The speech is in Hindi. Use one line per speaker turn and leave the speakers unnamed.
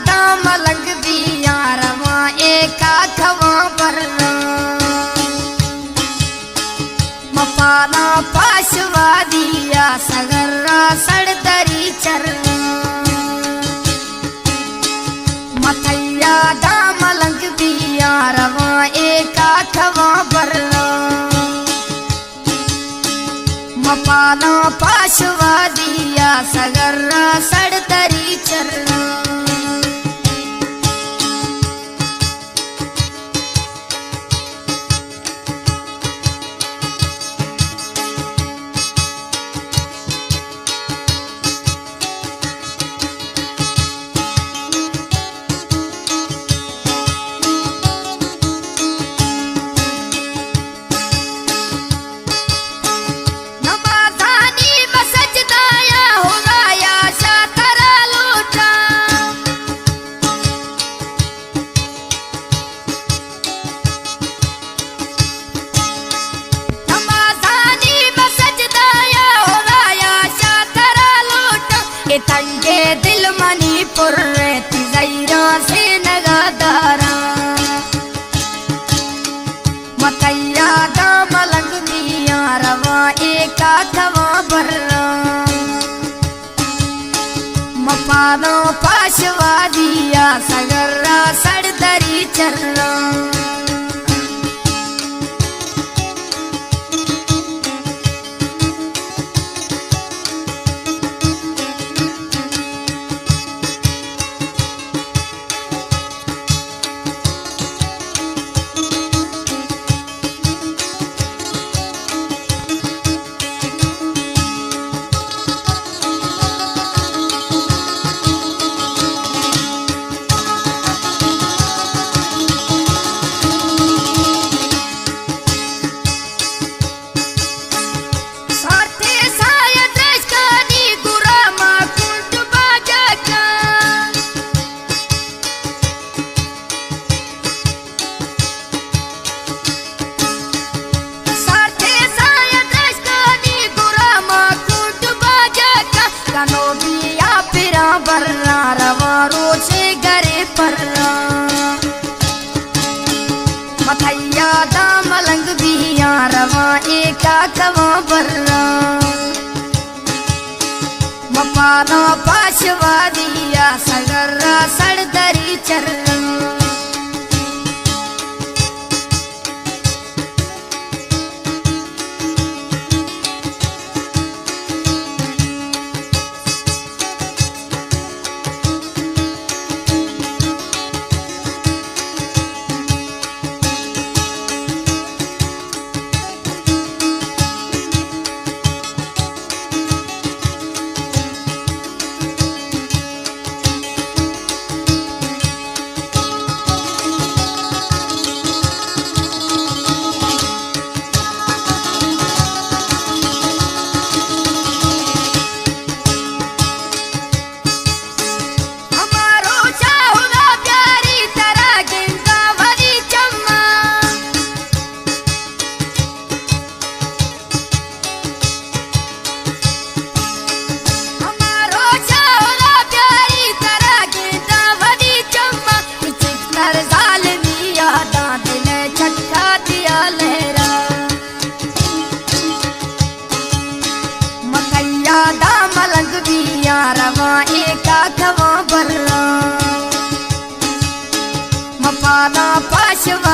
दा मलंग दिया रवा एका खवा पर मपाना पाशवा दिया सगर्रा सड़दरी चर मथैया दा मलंग दिया रवा एका खवा पर मपाना पाशवा दिया सगर्रा सड़दरी चर तंगे दिल मणिपुर तिजैरा से नगादारा मकैया दा मलंग दिया रवा एका खवा बर्रा मपानो पाशवा दिया सगर्रा सड़दरी चर्रा बर्रा रवा रोचे गरे पर्रा मथैया दा मलंग दिया रवा एका खवा बर्रा मपाना पाशवा दिया सगर्रा सड़दरी चर्रा दा मलंग दिया रवा एका खवा बर्रा मपाना पाशवा